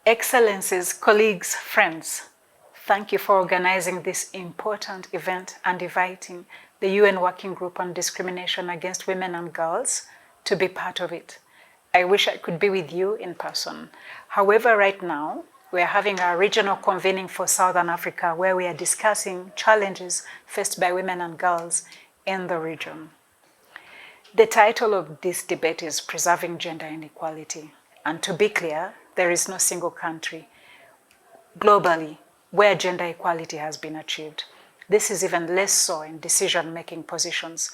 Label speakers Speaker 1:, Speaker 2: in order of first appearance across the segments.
Speaker 1: Excellencies, colleagues, friends, thank you for organizing this important event and inviting the UN Working Group on Discrimination Against Women and Girls to be part of it. I wish I could be with you in person. However, right now, we are having our regional convening for Southern Africa where we are discussing challenges faced by women and girls in the region. The title of this debate is Preserving Gender Inequality. And to be clear, there is no single country globally where gender equality has been achieved. This is even less so in decision-making positions.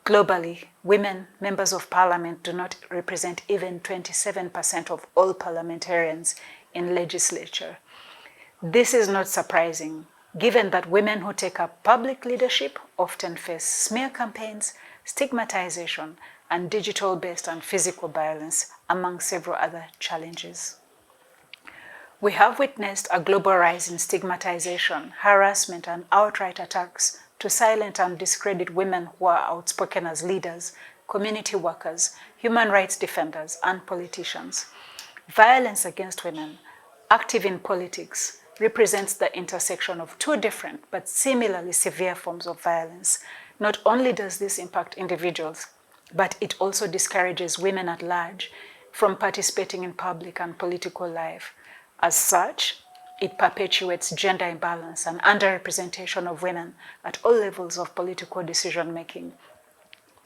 Speaker 1: Globally, women members of parliament do not represent even 27% of all parliamentarians in legislature. This is not surprising, given that women who take up public leadership often face smear campaigns, stigmatization, and digital-based and physical violence, among several other challenges. We have witnessed a global rise in stigmatization, harassment, and outright attacks to silence and discredit women who are outspoken as leaders, community workers, human rights defenders, and politicians. Violence against women, active in politics, represents the intersection of two different but similarly severe forms of violence. Not only does this impact individuals, but it also discourages women at large from participating in public and political life. As such, it perpetuates gender imbalance and underrepresentation of women at all levels of political decision-making.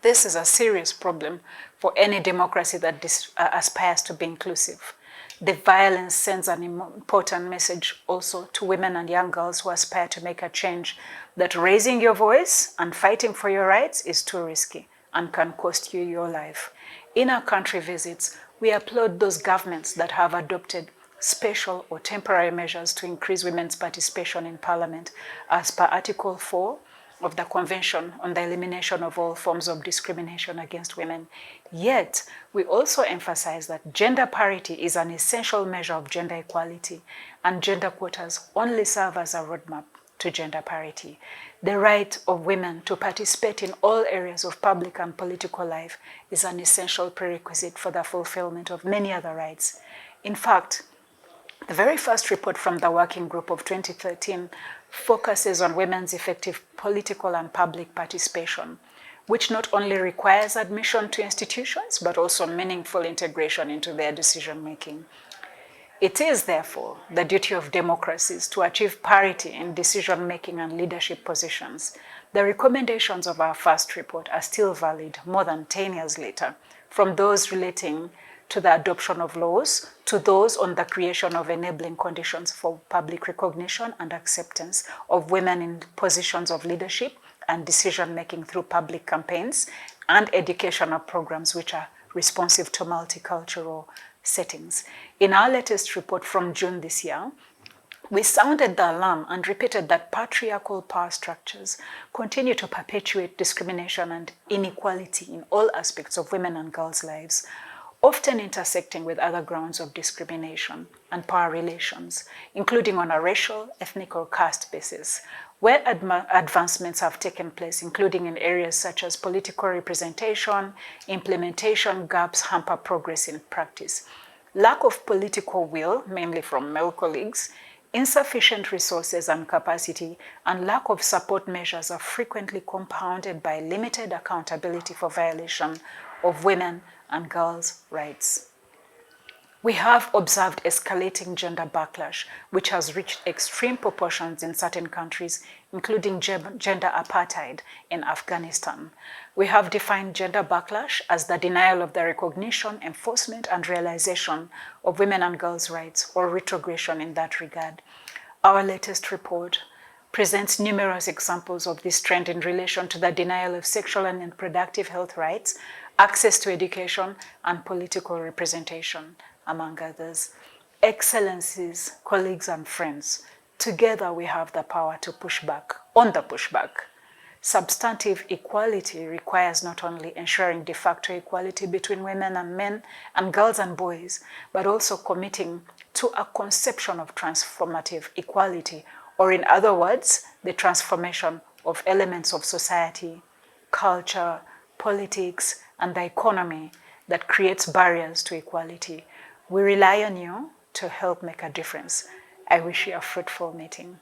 Speaker 1: This is a serious problem for any democracy that aspires to be inclusive. The violence sends an important message also to women and young girls who aspire to make a change, that raising your voice and fighting for your rights is too risky and can cost you your life. In our country visits, we applaud those governments that have adopted special or temporary measures to increase women's participation in Parliament as per Article 4 of the Convention on the Elimination of All Forms of Discrimination Against Women. Yet, we also emphasize that gender parity is an essential measure of gender equality, and gender quotas only serve as a roadmap to gender parity. The right of women to participate in all areas of public and political life is an essential prerequisite for the fulfillment of many other rights. In fact, the very first report from the Working Group of 2013 focuses on women's effective political and public participation, which not only requires admission to institutions, but also meaningful integration into their decision-making. It is, therefore, the duty of democracies to achieve parity in decision-making and leadership positions. The recommendations of our first report are still valid more than 10 years later, from those relating to the adoption of laws, to those on the creation of enabling conditions for public recognition and acceptance of women in positions of leadership and decision-making through public campaigns and educational programs which are responsive to multicultural settings. In our latest report from June this year, we sounded the alarm and repeated that patriarchal power structures continue to perpetuate discrimination and inequality in all aspects of women and girls' lives, often intersecting with other grounds of discrimination and power relations, including on a racial, ethnic, or caste basis, where advancements have taken place, including in areas such as political representation, implementation gaps hamper progress in practice. Lack of political will, mainly from male colleagues, insufficient resources and capacity, and lack of support measures are frequently compounded by limited accountability for violation of women and girls' rights. We have observed escalating gender backlash, which has reached extreme proportions in certain countries, including gender apartheid in Afghanistan. We have defined gender backlash as the denial of the recognition, enforcement, and realization of women and girls' rights, or retrogression in that regard. Our latest report presents numerous examples of this trend in relation to the denial of sexual and reproductive health rights, access to education, and political representation, among others. Excellencies, colleagues, and friends, together we have the power to push back on the pushback. Substantive equality requires not only ensuring de facto equality between women and men and girls and boys, but also committing to a conception of transformative equality, or in other words, the transformation of elements of society, culture, politics, and the economy that creates barriers to equality. We rely on you to help make a difference. I wish you a fruitful meeting.